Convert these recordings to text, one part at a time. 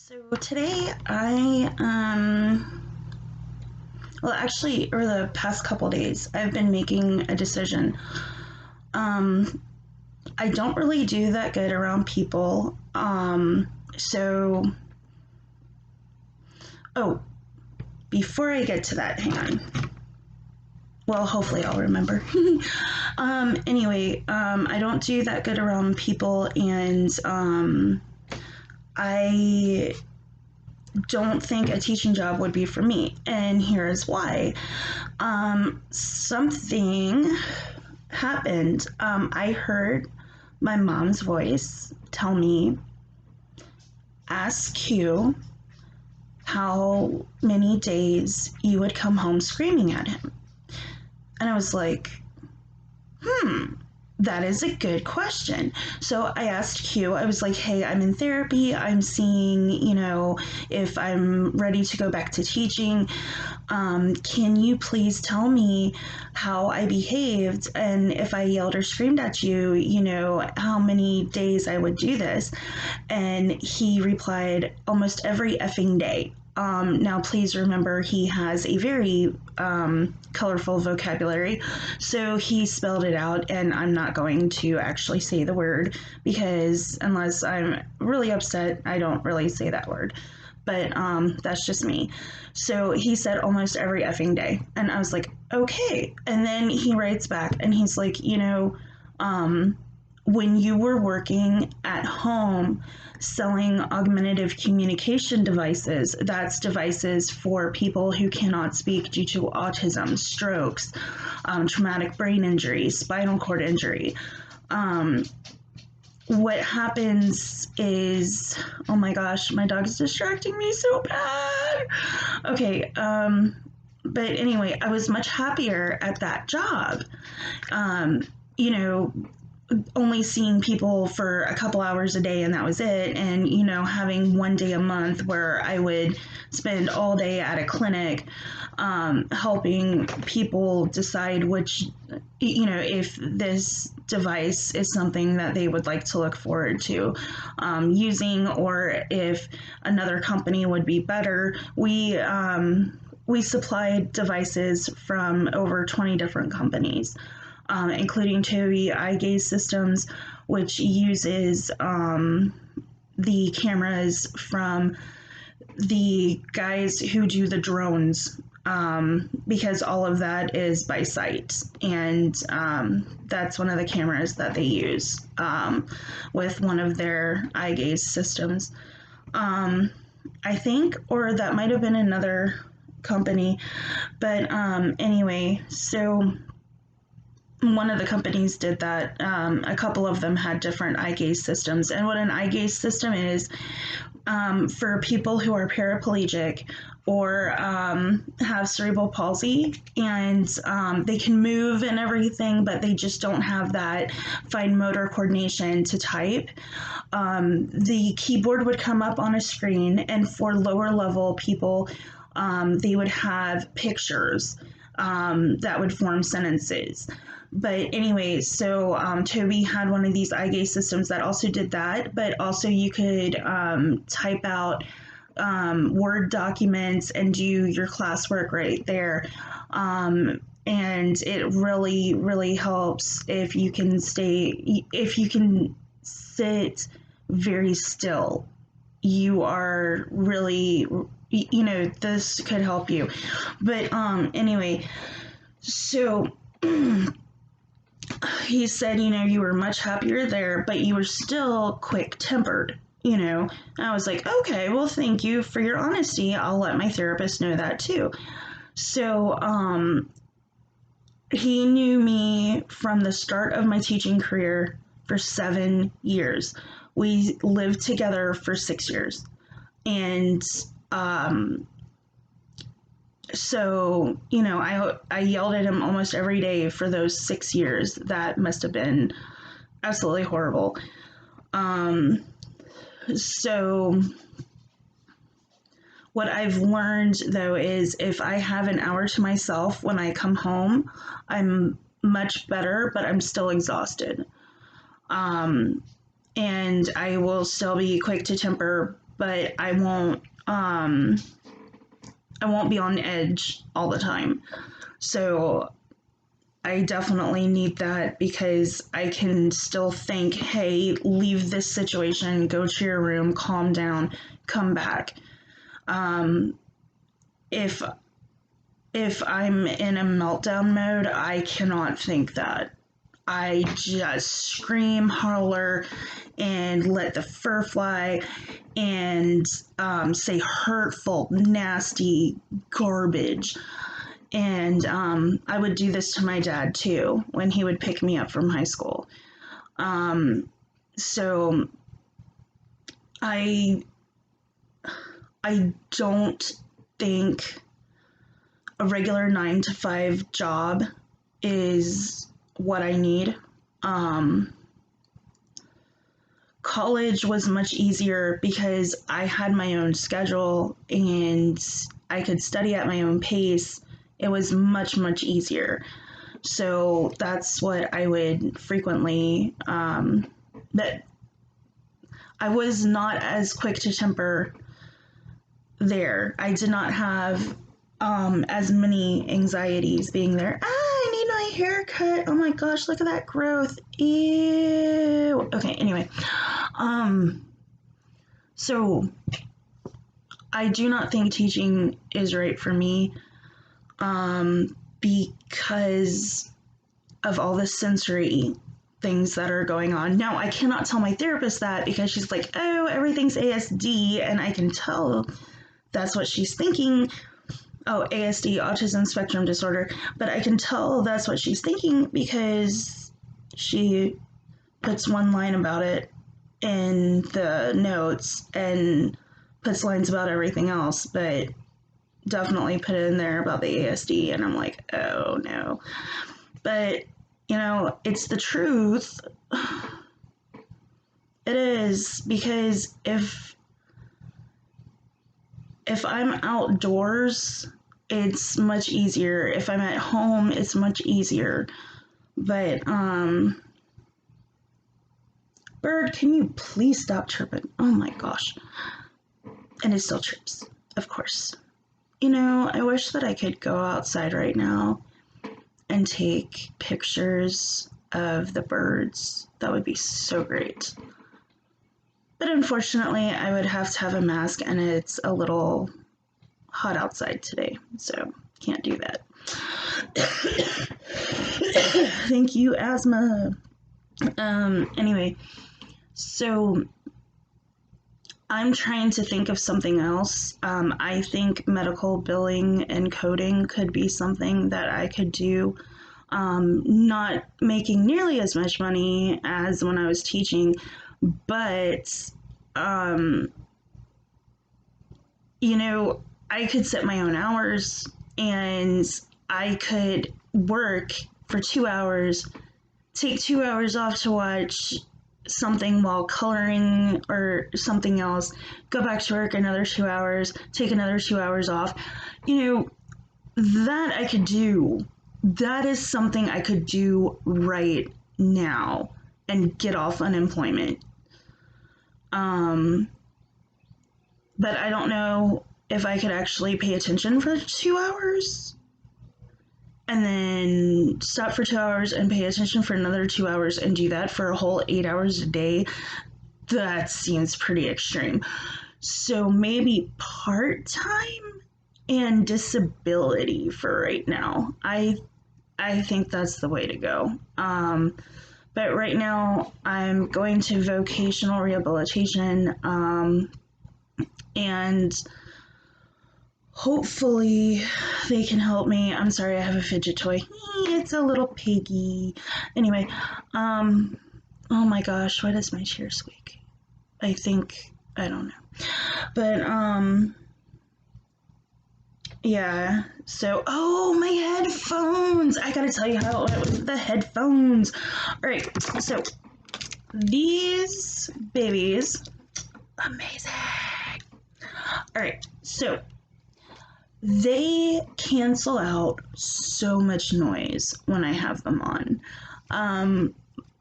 So today well, actually, over the past couple days, I've been making a decision. Um I don't really do that good around people. So oh, before I get to that, hang on. Well, hopefully I'll remember. I don't do that good around people, and I don't think a teaching job would be for me. And here's why. Something happened. I heard my mom's voice tell me, ask Q how many days you would come home screaming at him. And I was like, hmm, that is a good question. So I asked Q, I was like, hey, I'm in therapy. I'm seeing, if I'm ready to go back to teaching. Can you please tell me how I behaved? And if I yelled or screamed at you, how many days I would do this? And he replied, almost every effing day. Now, please remember, he has a very colorful vocabulary, so he spelled it out, and I'm not going to actually say the word because unless I'm really upset, I don't really say that word. But that's just me. So he said almost every effing day, and I was like, okay. And then he writes back, and he's like, um, when you were working at home selling augmentative communication devices, that's devices for people who cannot speak due to autism, strokes, traumatic brain injury, spinal cord injury. Um, what happens is, oh my gosh, my dog's distracting me so bad. Okay, but anyway, I was much happier at that job. Um, you know, only seeing people for a couple hours a day and that was it, and having one day a month where I would spend all day at a clinic, helping people decide which, if this device is something that they would like to look forward to using, or if another company would be better. We supplied devices from over 20 different companies, including Tobii Eye Gaze Systems, which uses the cameras from the guys who do the drones, because all of that is by sight. And that's one of the cameras that they use with one of their eye gaze systems. I think, or that might have been another company. But anyway, so one of the companies did that. A couple of them had different eye gaze systems. And what an eye gaze system is, for people who are paraplegic or have cerebral palsy, and they can move and everything, but they just don't have that fine motor coordination to type. The keyboard would come up on a screen, and for lower level people, they would have pictures that would form sentences. But anyway, so Tobii had one of these eye gaze systems that also did that, but also you could type out Word documents and do your classwork right there. And it really, really helps if you can sit very still. You are really, this could help you. But anyway, so he said, you were much happier there, but you were still quick tempered. I was like, okay, well, thank you for your honesty. I'll let my therapist know that too. So, he knew me from the start of my teaching career for 7 years. We lived together for 6 years. And, so, I yelled at him almost every day for those 6 years. That must have been absolutely horrible. So what I've learned though is if I have an hour to myself when I come home, I'm much better, but I'm still exhausted. And I will still be quick to temper, but I won't be on edge all the time. So I definitely need that because I can still think, hey, leave this situation, go to your room, calm down, come back. Um, if if I'm in a meltdown mode, I cannot think that. I just scream, holler, and let the fur fly and say hurtful, nasty garbage. And I would do this to my dad too when he would pick me up from high school. Um, so I I don't think a regular 9 to 5 job is what I need. Um, College was much easier because I had my own schedule and I could study at my own pace. It was much, much easier. So that's what I would frequently, that I was not as quick to temper there. I did not have as many anxieties being there. I need my hair cut. Oh my gosh, look at that growth. Ew. Okay, anyway. Um, so I do not think teaching is right for me because of all the sensory things that are going on. Now, I cannot tell my therapist that because she's like, oh, everything's ASD, and I can tell that's what she's thinking. Oh, ASD, autism spectrum disorder. But I can tell that's what she's thinking because she puts one line about it in the notes and puts lines about everything else, but definitely put it in there about the ASD. And I'm like, oh no. But, it's the truth. It is because if I'm outdoors, it's much easier. If I'm at home, it's much easier. But bird, can you please stop chirping? Oh my gosh. And it still chirps, of course. I wish that I could go outside right now and take pictures of the birds. That would be so great. But unfortunately, I would have to have a mask, and it's a little hot outside today, so can't do that. Thank you, asthma. Anyway, so I'm trying to think of something else. I think medical billing and coding could be something that I could do. Not making nearly as much money as when I was teaching, but I could set my own hours and I could work for 2 hours, take 2 hours off to watch something while coloring or something else, go back to work another 2 hours, take another 2 hours off. That I could do. That is something I could do right now and get off unemployment. But I don't know if I could actually pay attention for 2 hours and then stop for 2 hours and pay attention for another 2 hours and do that for a whole 8 hours a day. That seems pretty extreme. So maybe part-time and disability for right now. I think that's the way to go. But right now I'm going to vocational rehabilitation, and hopefully they can help me. I'm sorry, I have a fidget toy. It's a little piggy. Anyway, oh my gosh, why does my chair squeak? I don't know. But, yeah, so, oh, my headphones! I gotta tell you how it went with the headphones. Alright, so, these babies, amazing. Alright, so, they cancel out so much noise when I have them on.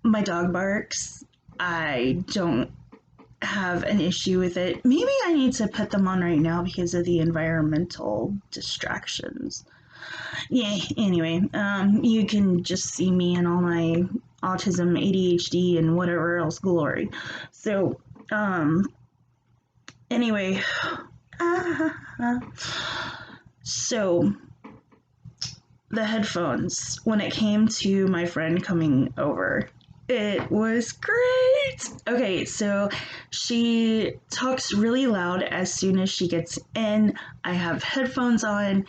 My dog barks. I don't have an issue with it. Maybe I need to put them on right now because of the environmental distractions. Yeah, anyway, you can just see me in all my autism, ADHD, and whatever else glory. So, anyway, so the headphones, when it came to my friend coming over, it was great. Okay, so she talks really loud as soon as she gets in. I have headphones on,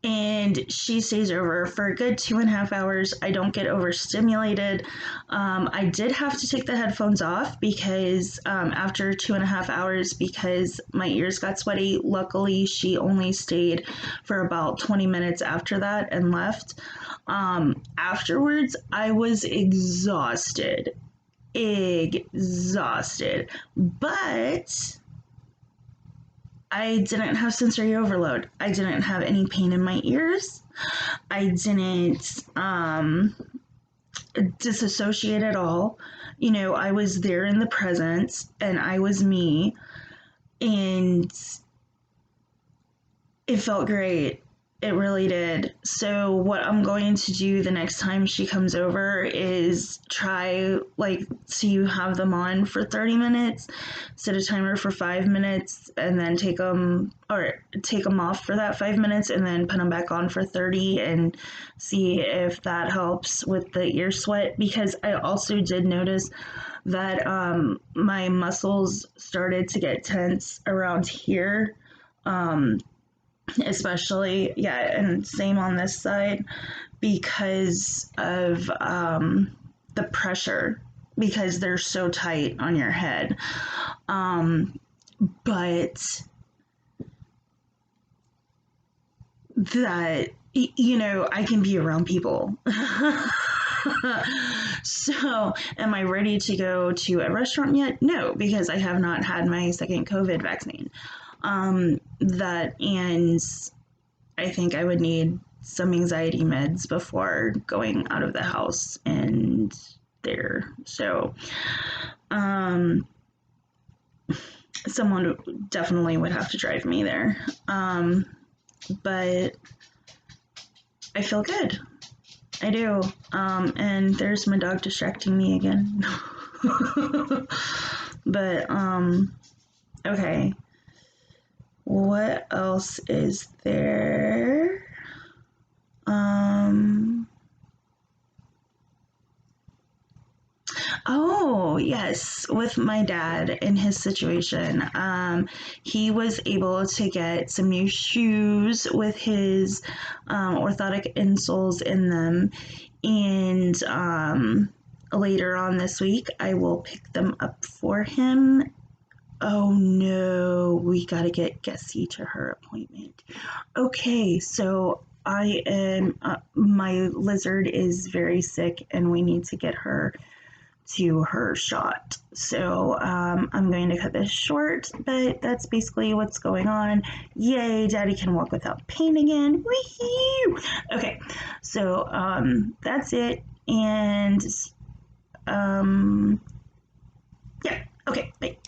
and she stays over for a good 2.5 hours. I don't get overstimulated. I did have to take the headphones off because after 2.5 hours, because my ears got sweaty. Luckily, she only stayed for about 20 minutes after that and left. Afterwards, I was exhausted. Exhausted. But I didn't have sensory overload. I didn't have any pain in my ears. I didn't disassociate at all. You know, I was there in the present and I was me, and it felt great. It really did. So, what I'm going to do the next time she comes over is try, like, to have them on for 30 minutes, set a timer for 5 minutes, and then take them off for that 5 minutes, and then put them back on for 30 and see if that helps with the ear sweat. Because I also did notice that my muscles started to get tense around here. Especially, yeah, and same on this side because of the pressure, because they're so tight on your head. But that, you know, I can be around people. So, am I ready to go to a restaurant yet? No, because I have not had my second COVID vaccine. That, and I think I would need some anxiety meds before going out of the house and there. So, um, someone definitely would have to drive me there. But I feel good. I do. And there's my dog distracting me again. But, okay. What else is there? Oh, yes, with my dad in his situation. He was able to get some new shoes with his orthotic insoles in them. And later on this week, I will pick them up for him. Oh no, we gotta get Gessie to her appointment. Okay, so my lizard is very sick and we need to get her to her shot. So I'm going to cut this short, but that's basically what's going on. Yay, Daddy can walk without pain again. Wee-hoo! Okay, so that's it. And yeah, okay, bye.